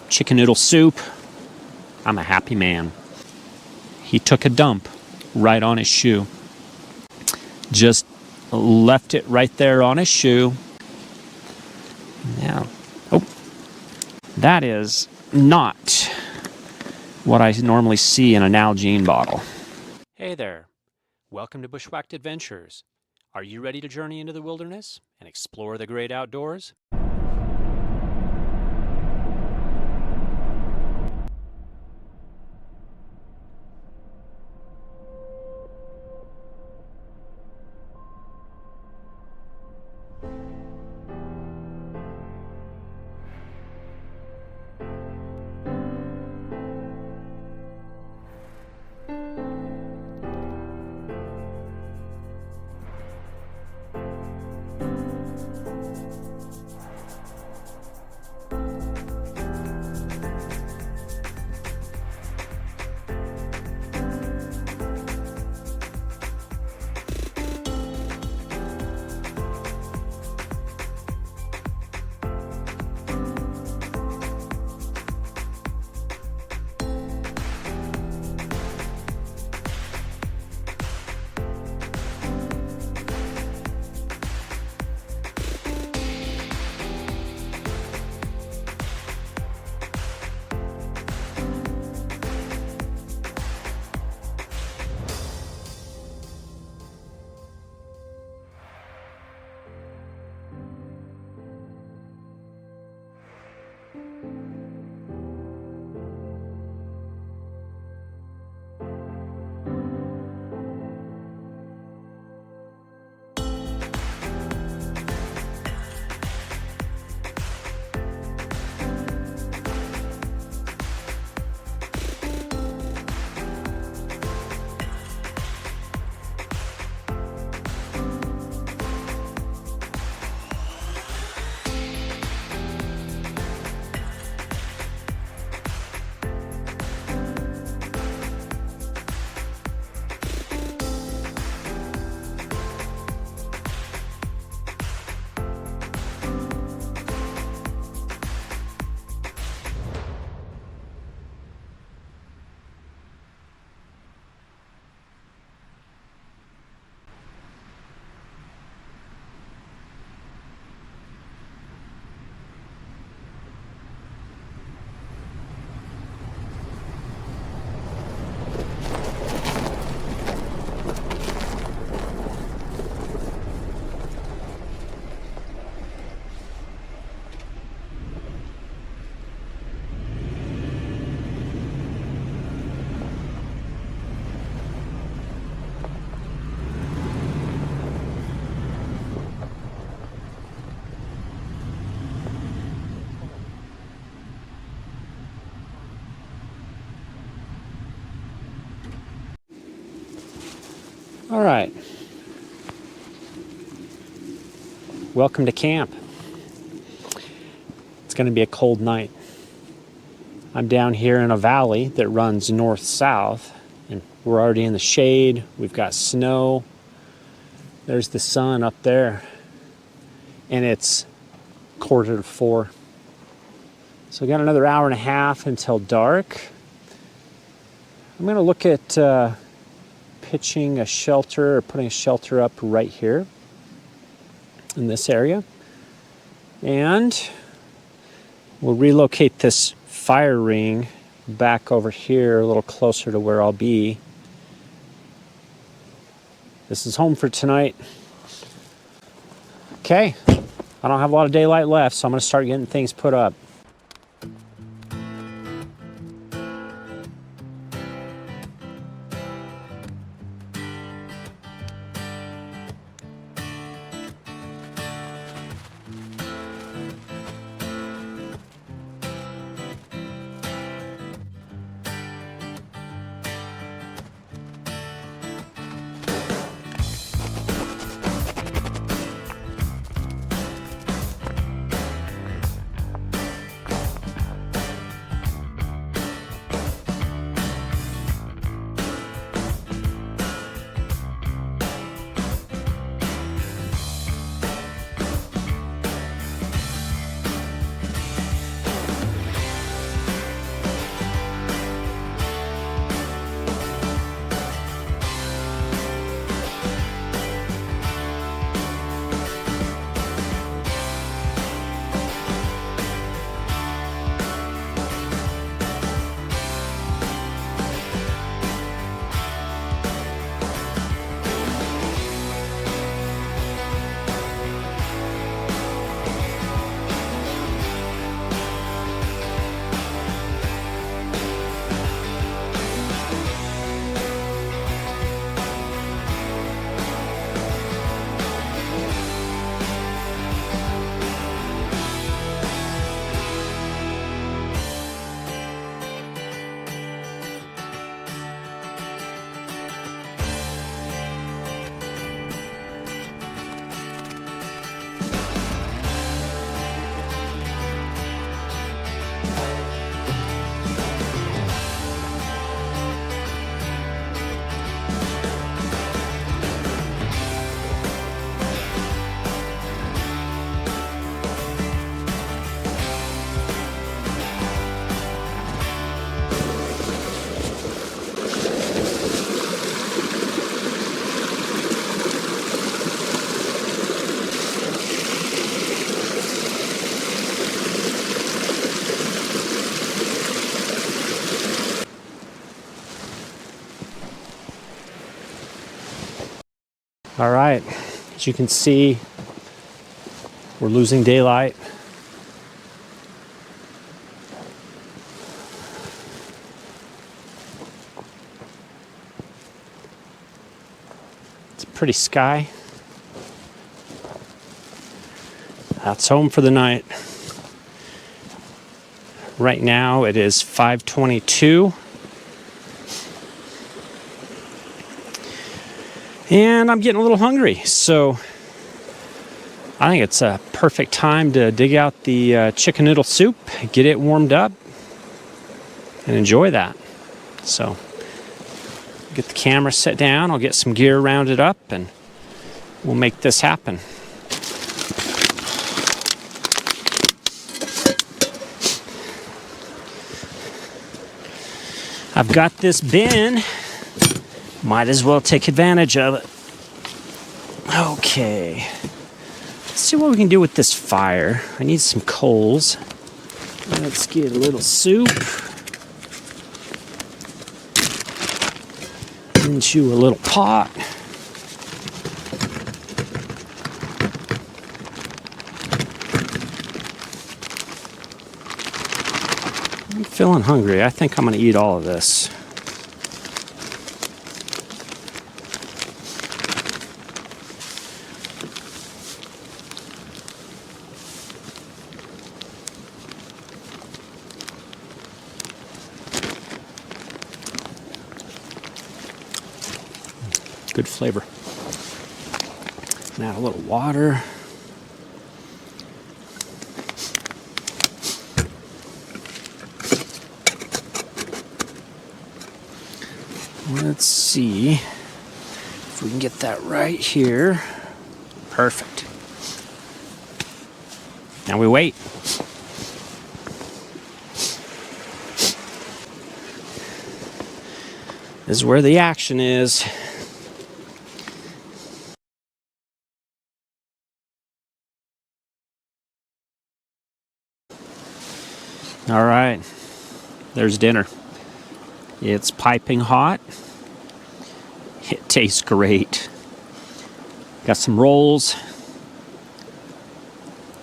chicken noodle soup. I'm a happy man. He took a dump right on his shoe. Just left it right there on his shoe. Now, that is not what I normally see in a Nalgene bottle. Hey there. Welcome to Bushwhacked Adventures. Are you ready to journey into the wilderness and explore the great outdoors? All right. Welcome to camp. It's going to be a cold night. I'm down here in a valley that runs north-south, and we're already in the shade. We've got snow. There's the sun up there, and it's 3:45. So we got another hour and a half until dark. I'm going to look at pitching a shelter or putting a shelter up right here in this area. And we'll relocate this fire ring back over here a little closer to where I'll be. This is home for tonight. Okay, I don't have a lot of daylight left, so I'm going to start getting things put up. All right, as you can see, we're losing daylight. It's a pretty sky. That's home for the night. Right now it is 5:22. And I'm getting a little hungry, so I think it's a perfect time to dig out the chicken noodle soup, get it warmed up, and enjoy that. So, get the camera set down, I'll get some gear rounded up, and we'll make this happen. I've got this bin. Might as well take advantage of it. Okay. Let's see what we can do with this fire. I need some coals. Let's get a little soup into a little pot. I'm feeling hungry. I think I'm going to eat all of this. Good flavor. Now a little water. Let's see if we can get that right here. Perfect. Now we wait. This is where the action is. All right, there's dinner. It's piping hot. It tastes great. Got some rolls,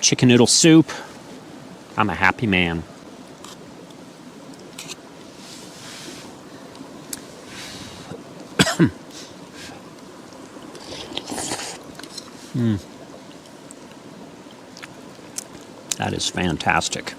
chicken noodle soup. I'm a happy man. That is fantastic.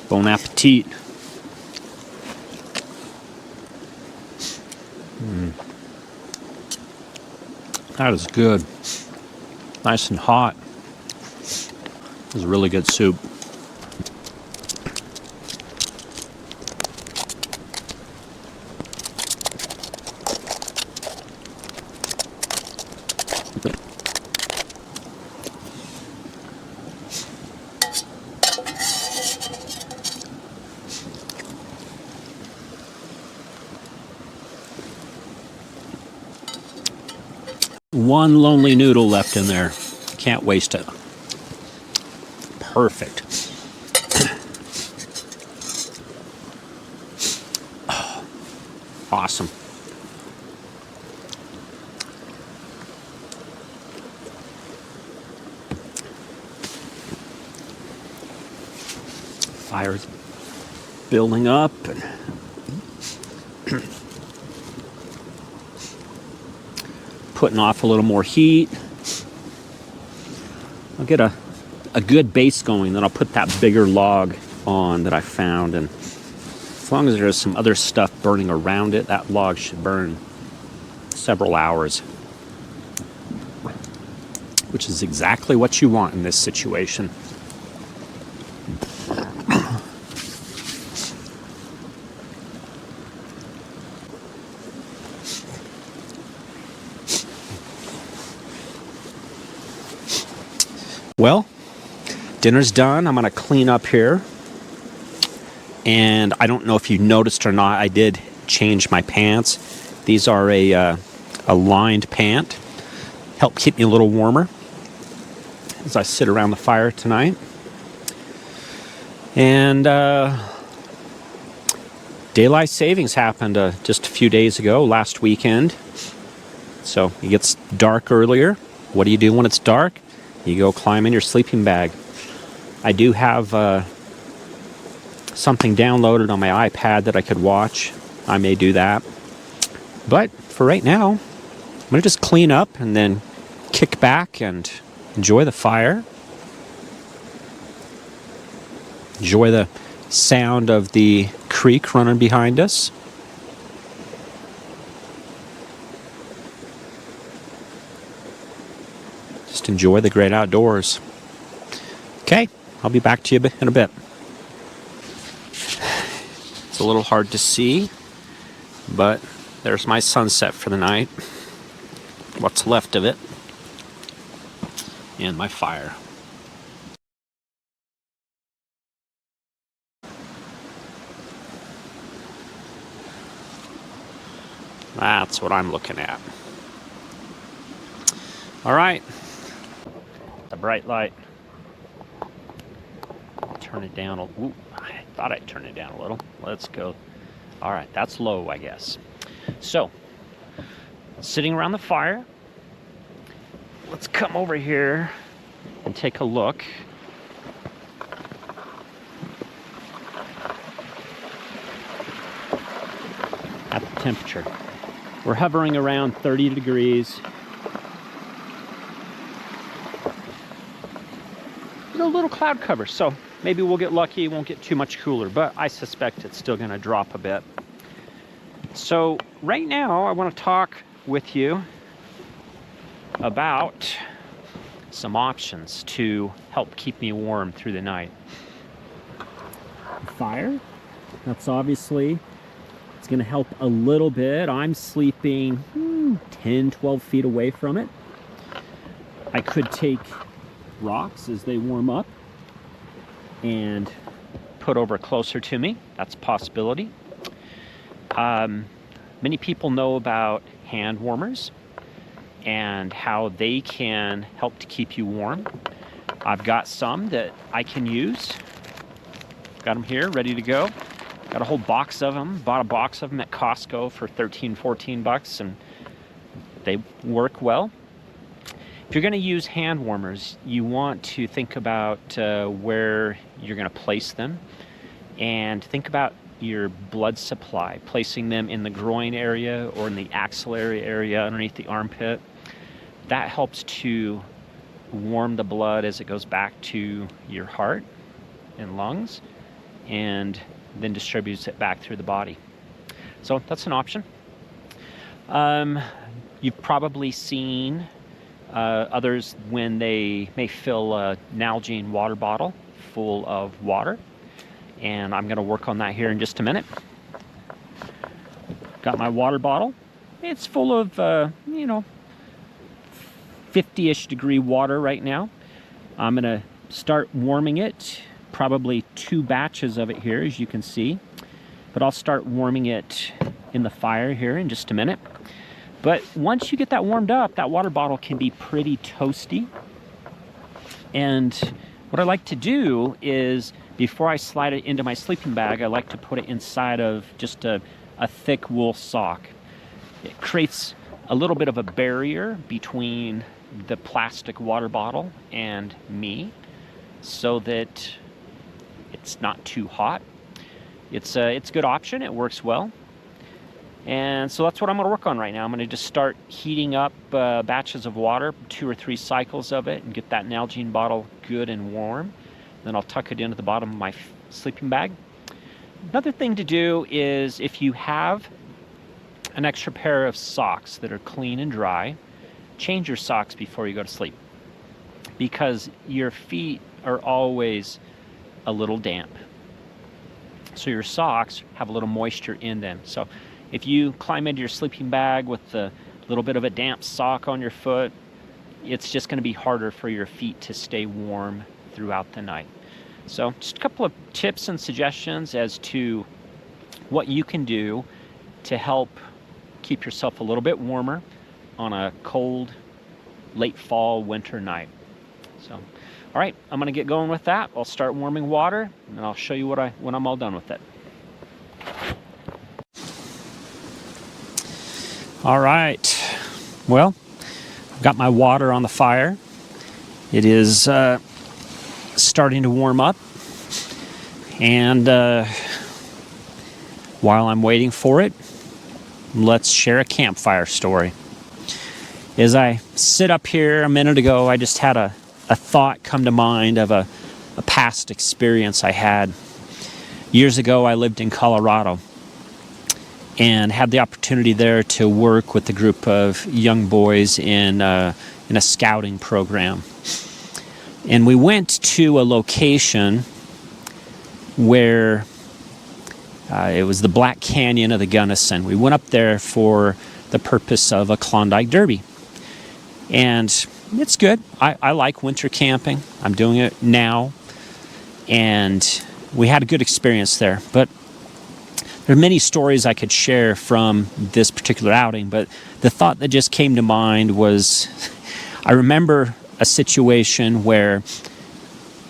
Bon appetit. That is good. Nice and hot. This is really good soup. One lonely noodle left in there. Can't waste it. Perfect. Oh, awesome. Fire's building up and putting off a little more heat. I'll get a good base going, then I'll put that bigger log on that I found, and as long as there's some other stuff burning around it, that log should burn several hours, which is exactly what you want in this situation. Well, dinner's done. I'm going to clean up here. And I don't know if you noticed or not, I did change my pants. These are a lined pant. Help keep me a little warmer as I sit around the fire tonight. And daylight savings happened just a few days ago, last weekend. So it gets dark earlier. What do you do when it's dark? You go climb in your sleeping bag. I do have something downloaded on my iPad that I could watch. I may do that. But for right now, I'm going to just clean up and then kick back and enjoy the fire. Enjoy the sound of the creek running behind us. Just enjoy the great outdoors. Okay, I'll be back to you in a bit. It's a little hard to see, but there's my sunset for the night. What's left of it. And my fire. That's what I'm looking at. All right. The bright light. Turn it down. Ooh, I thought I'd turn it down a little. Let's go. All right, that's low, I guess. So, sitting around the fire. Let's come over here and take a look. At the temperature. We're hovering around 30 degrees. There's a little cloud cover, so maybe we'll get lucky. It won't get too much cooler, but I suspect it's still going to drop a bit. So right now, I want to talk with you about some options to help keep me warm through the night. Fire, that's obviously, it's going to help a little bit. I'm sleeping 10, 12 feet away from it. I could take rocks as they warm up and put over closer to me. That's a possibility. Many people know about hand warmers and how they can help to keep you warm. I've got some that I can use. Got them here, ready to go. Got a whole box of them. Bought a box of them at Costco for 13, 14 bucks, and they work well. If you're gonna use hand warmers, you want to think about where you're gonna place them, and think about your blood supply, placing them in the groin area or in the axillary area underneath the armpit. That helps to warm the blood as it goes back to your heart and lungs, and then distributes it back through the body. So that's an option. You've probably seen others when they may fill a Nalgene water bottle full of water, and I'm going to work on that here in just a minute. Got my water bottle. It's full of 50-ish degree water right now. I'm going to start warming it, probably 2 batches of it here, as you can see, but I'll start warming it in the fire here in just a minute. But once you get that warmed up, that water bottle can be pretty toasty. And what I like to do is, before I slide it into my sleeping bag, I like to put it inside of just a thick wool sock. It creates a little bit of a barrier between the plastic water bottle and me, so that it's not too hot. It's a good option. It works well. And so that's what I'm going to work on right now. I'm going to just start heating up batches of water, 2 or 3 cycles of it, and get that Nalgene bottle good and warm. Then I'll tuck it into the bottom of my sleeping bag. Another thing to do is, if you have an extra pair of socks that are clean and dry, change your socks before you go to sleep, because your feet are always a little damp. So your socks have a little moisture in them. So if you climb into your sleeping bag with a little bit of a damp sock on your foot, it's just going to be harder for your feet to stay warm throughout the night. So just a couple of tips and suggestions as to what you can do to help keep yourself a little bit warmer on a cold, late fall, winter night. So, all right, I'm going to get going with that. I'll start warming water, and I'll show you when I'm all done with it. All right, well, I've got my water on the fire. It is starting to warm up, and while I'm waiting for it, let's share a campfire story. As I sit up here a minute ago, I just had a thought come to mind of a past experience I had. Years ago, I lived in Colorado and had the opportunity there to work with a group of young boys in a scouting program. And we went to a location where it was the Black Canyon of the Gunnison. We went up there for the purpose of a Klondike Derby. And it's good. I like winter camping. I'm doing it now. And we had a good experience there. But there are many stories I could share from this particular outing. But the thought that just came to mind was, I remember a situation where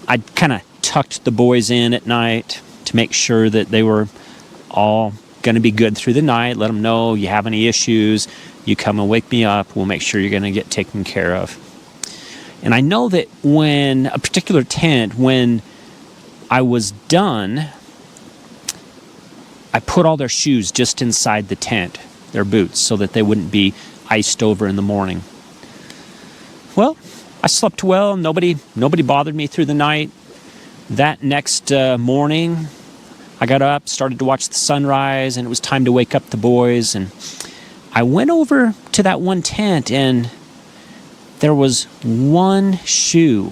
I kind of tucked the boys in at night to make sure that they were all going to be good through the night. Let them know, you have any issues, you come and wake me up. We'll make sure you're going to get taken care of. And I know that when a particular tent, when I was done, I put all their shoes just inside the tent, their boots, so that they wouldn't be iced over in the morning. Well, I slept well. Nobody bothered me through the night. That next morning, I got up, started to watch the sunrise, and it was time to wake up the boys. And I went over to that one tent, and there was one shoe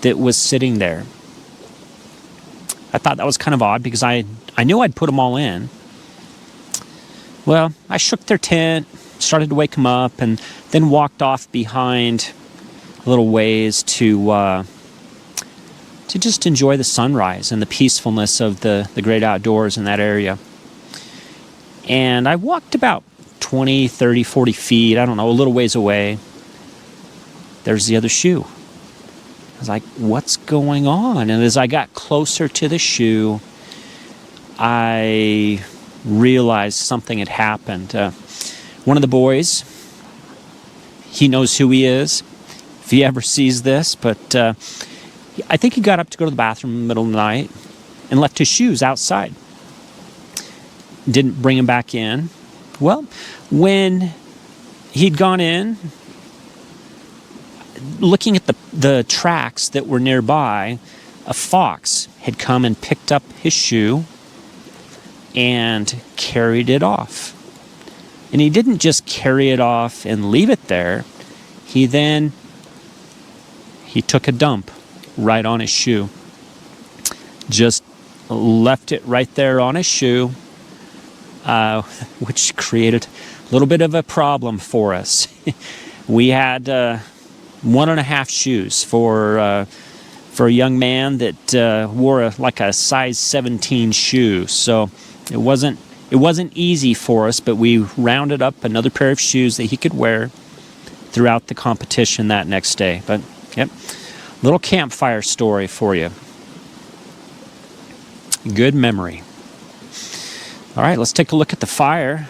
that was sitting there. I thought that was kind of odd because I knew I'd put them all in. Well, I shook their tent, started to wake them up, and then walked off behind a little ways to just enjoy the sunrise and the peacefulness of the great outdoors in that area. And I walked about 20, 30, 40 feet, I don't know, a little ways away. There's the other shoe. I was like, what's going on? And as I got closer to the shoe, I realized something had happened. One of the boys, he knows who he is, if he ever sees this, but I think he got up to go to the bathroom in the middle of the night and left his shoes outside. Didn't bring them back in. Well, when he'd gone in, looking at the tracks that were nearby, a fox had come and picked up his shoe and carried it off. And he didn't just carry it off and leave it there. He took a dump right on his shoe. Just left it right there on his shoe, which created a little bit of a problem for us. We had 1.5 shoes for a young man that wore like a size 17 shoe. So it wasn't easy for us, but we rounded up another pair of shoes that he could wear throughout the competition that next day. But yep, little campfire story for you. Good memory. All right, let's take a look at the fire.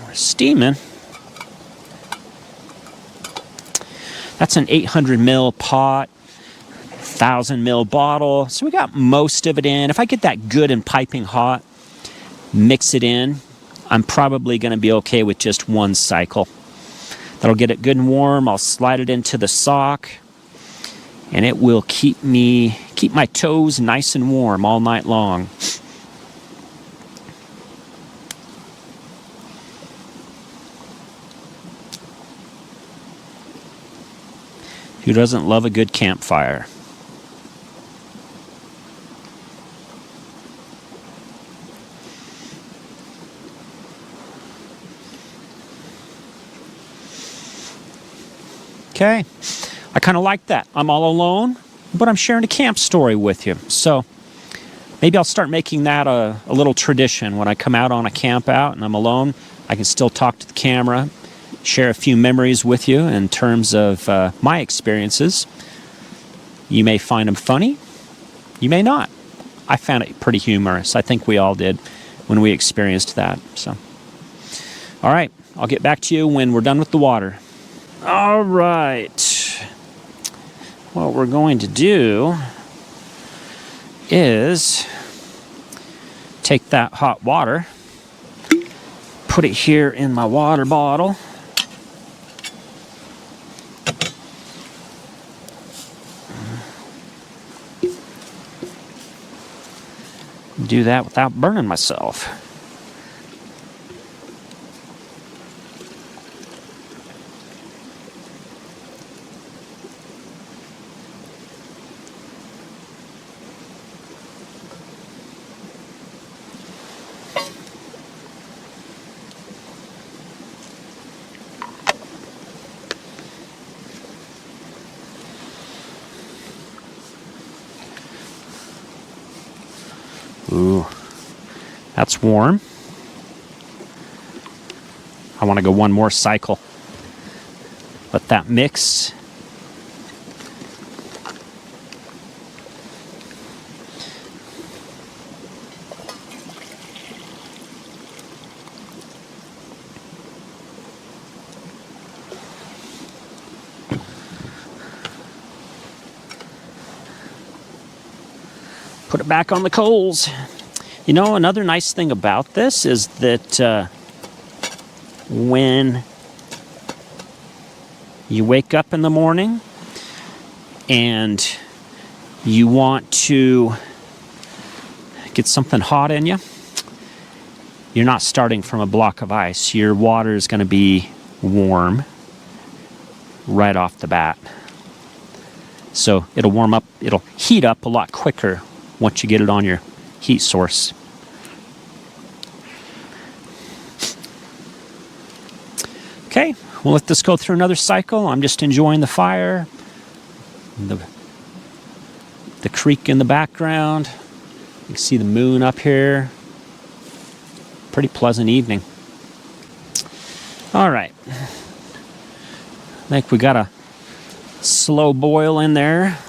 We're steaming. That's an 800 ml pot, 1,000 ml bottle. So we got most of it in. If I get that good and piping hot, mix it in, I'm probably going to be okay with just one cycle. That'll get it good and warm. I'll slide it into the sock, and it will keep my toes nice and warm all night long. Who doesn't love a good campfire? Okay. I kind of like that. I'm all alone, but I'm sharing a camp story with you. So maybe I'll start making that a little tradition. When I come out on a camp out and I'm alone, I can still talk to the camera, share a few memories with you in terms of my experiences. You may find them funny. You may not. I found it pretty humorous. I think we all did when we experienced that. So, all right. I'll get back to you when we're done with the water. All right. What we're going to do is take that hot water, put it here in my water bottle. Do that without burning myself. Ooh, that's warm. I want to go one more cycle. Let that mix. Put it back on the coals. You know, another nice thing about this is that when you wake up in the morning and you want to get something hot in you, you're not starting from a block of ice. Your water is going to be warm right off the bat. So it'll warm up, it'll heat up a lot quicker once you get it on your heat source. Okay, we'll let this go through another cycle. I'm just enjoying the fire, the creek in the background. You can see the moon up here. Pretty pleasant evening. All right. I think we got a slow boil in there.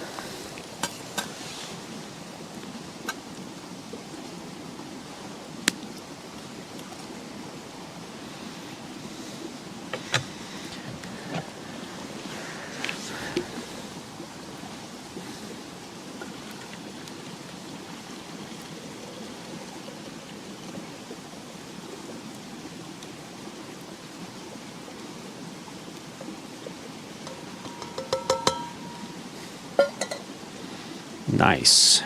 Nice.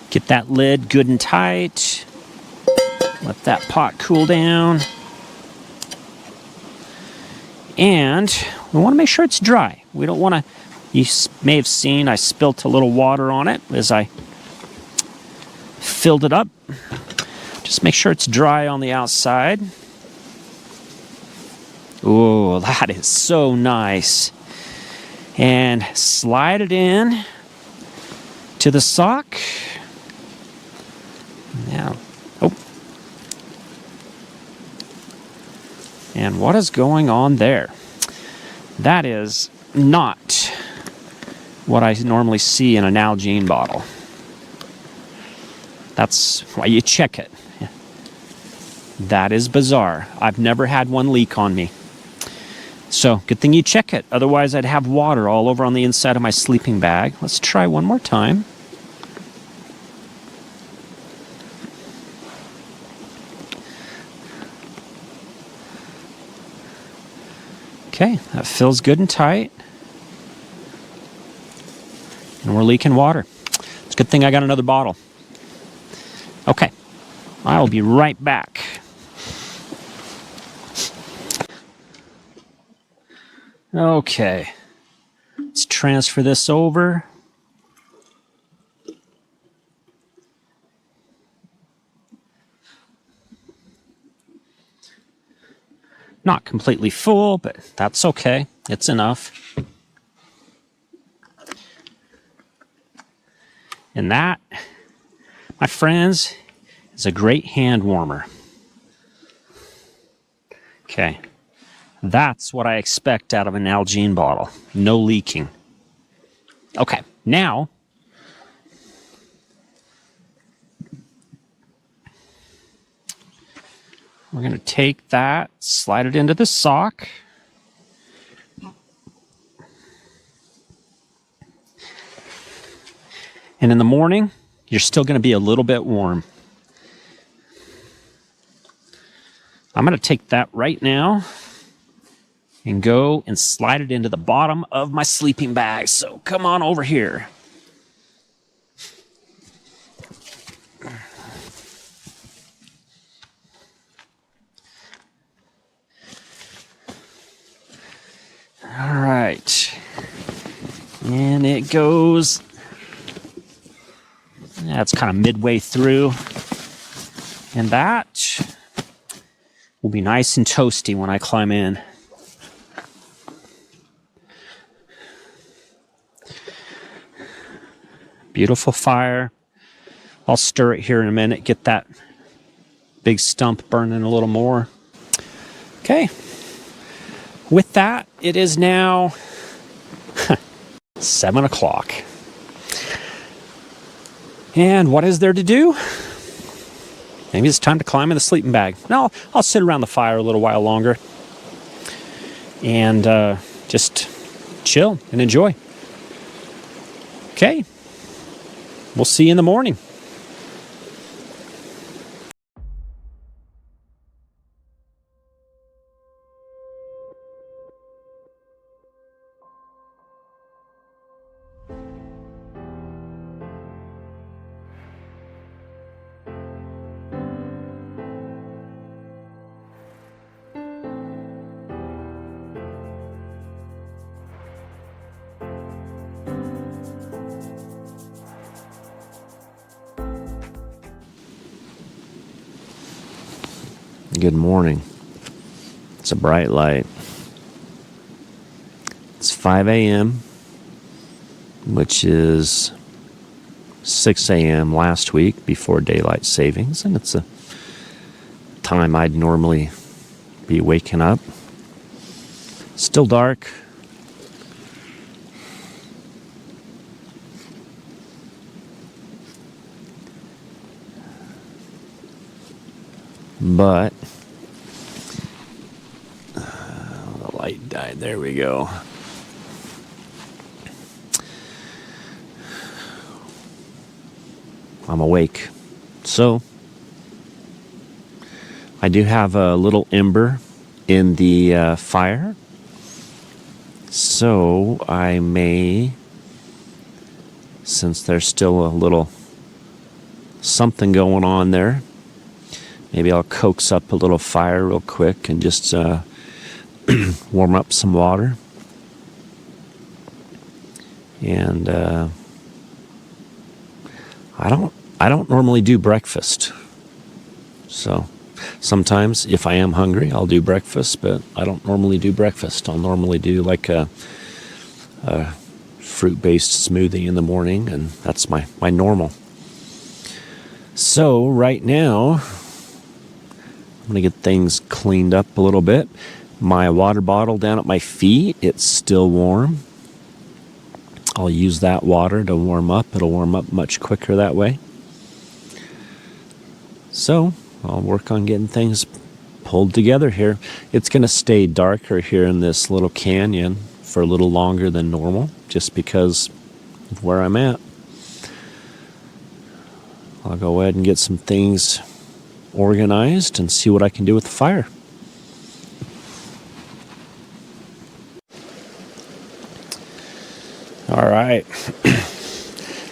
Get that lid good and tight. Let that pot cool down. And we want to make sure it's dry. We don't want to, you may have seen I spilt a little water on it as I filled it up. Just make sure it's dry on the outside. Oh, that is so nice. And slide it in to the sock. Now, oh. And what is going on there? That is not what I normally see in a Nalgene bottle. That's why you check it. That is bizarre. I've never had one leak on me. So, good thing you check it. Otherwise, I'd have water all over on the inside of my sleeping bag. Let's try one more time. Okay, that fills good and tight. And we're leaking water. It's a good thing I got another bottle. Okay, I'll be right back. Okay, let's try transfer this over. Not completely full, but that's okay. It's enough. And that, my friends, is a great hand warmer. Okay. That's what I expect out of an Nalgene bottle. No leaking. Okay, now we're going to take that, slide it into the sock. And in the morning, you're still going to be a little bit warm. I'm going to take that right now and go and slide it into the bottom of my sleeping bag. So come on over here. All right. And it goes. Yeah, it's kind of midway through. And that will be nice and toasty when I climb in. Beautiful fire. I'll stir it here in a minute, get that big stump burning a little more. Okay. With that, it is now 7 o'clock. And what is there to do? Maybe it's time to climb in the sleeping bag. No, I'll sit around the fire a little while longer and just chill and enjoy. Okay. We'll see you in the morning. Good morning. It's a bright light. It's 5 a.m., which is 6 a.m. last week before daylight savings, and it's a time I'd normally be waking up. Still dark. But the light died. There we go. I'm awake. So I do have a little ember in the fire. So I may, since there's still a little something going on there, maybe I'll coax up a little fire real quick and just warm up some water. And I don't normally do breakfast. So sometimes if I am hungry, I'll do breakfast, but I don't normally do breakfast. I'll normally do like a fruit-based smoothie in the morning, and that's my normal. So right now, I'm going to get things cleaned up a little bit. My water bottle down at my feet, it's still warm. I'll use that water to warm up. It'll warm up much quicker that way. So I'll work on getting things pulled together here. It's going to stay darker here in this little canyon for a little longer than normal, just because of where I'm at. I'll go ahead and get some things organized and see what I can do with the fire. All right.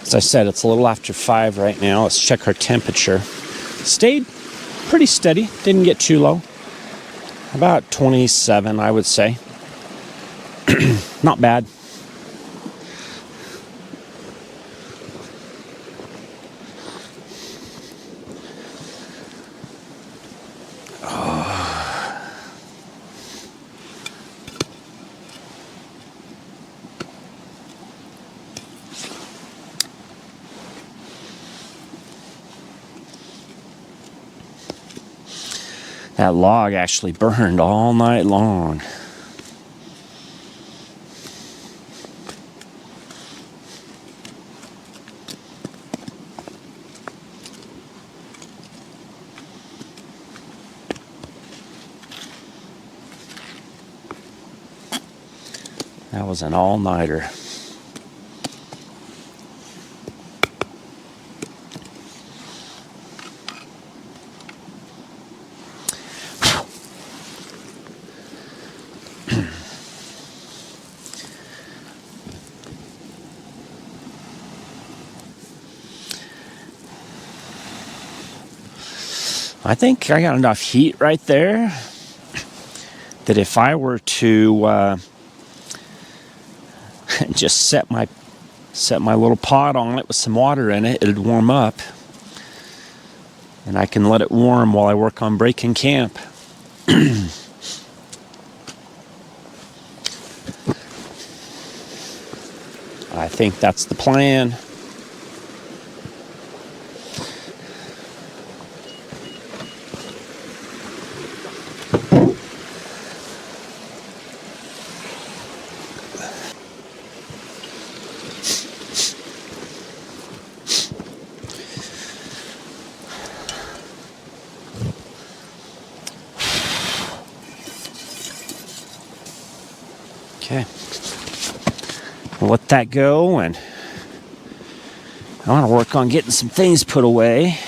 As I said, it's a little after 5 right now. Let's check our temperature. Stayed pretty steady. Didn't get too low. About 27, I would say. Not bad. That log actually burned all night long. That was an all-nighter. I think I got enough heat right there that if I were to just set my little pot on it with some water in it, it'd warm up. And I can let it warm while I work on breaking camp. I think that's the plan. Okay, I'll let that go, and I want to work on getting some things put away.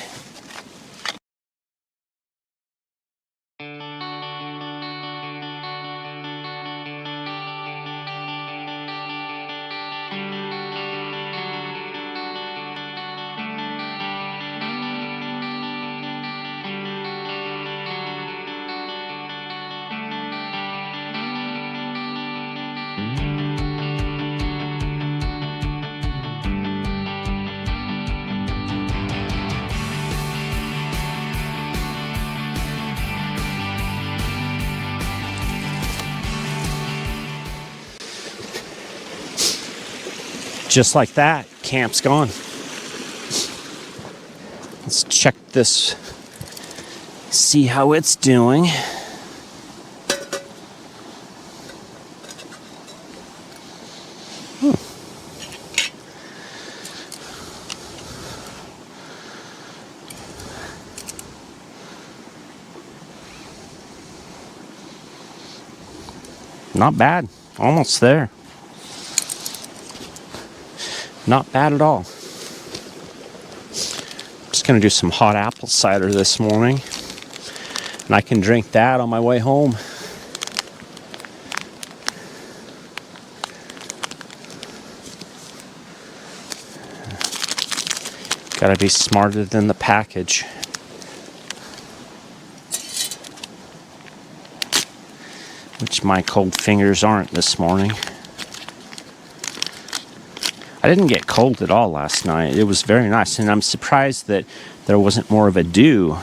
Just like that, camp's gone. Let's check this, see how it's doing. Not bad, almost there. Not bad at all. Just gonna do some hot apple cider this morning, and I can drink that on my way home. Gotta be smarter than the package. Which my cold fingers aren't this morning. I didn't get cold at all last night. It was very nice, and I'm surprised that there wasn't more of a dew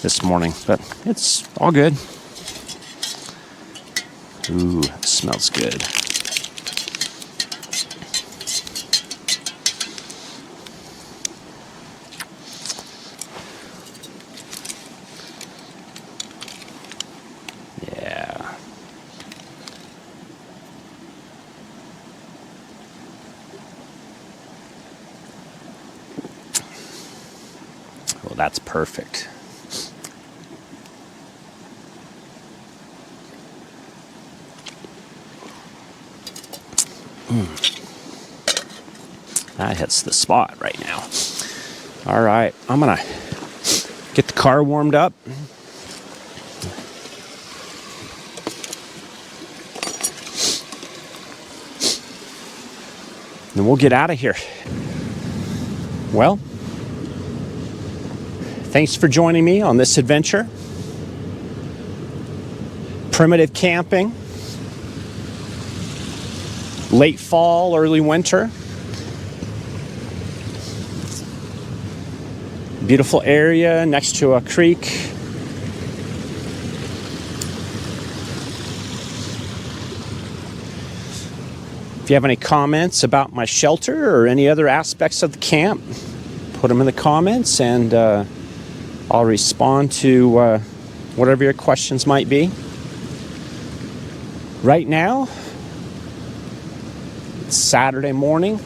this morning, but it's all good. Ooh, it smells good. Yeah. Well, that's perfect. That hits the spot right now. All right, I'm gonna get the car warmed up. And we'll get out of here. Well, thanks for joining me on this adventure. Primitive camping. Late fall, early winter. Beautiful area next to a creek. If you have any comments about my shelter or any other aspects of the camp, put them in the comments, and I'll respond to whatever your questions might be. Right now, it's Saturday morning,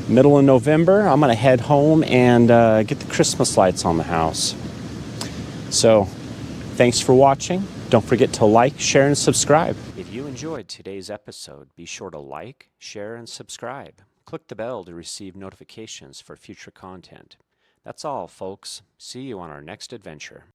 middle of November. I'm going to head home and get the Christmas lights on the house. So, thanks for watching. Don't forget to like, share, and subscribe. If you enjoyed today's episode, be sure to like, share, and subscribe. Click the bell to receive notifications for future content. That's all, folks. See you on our next adventure.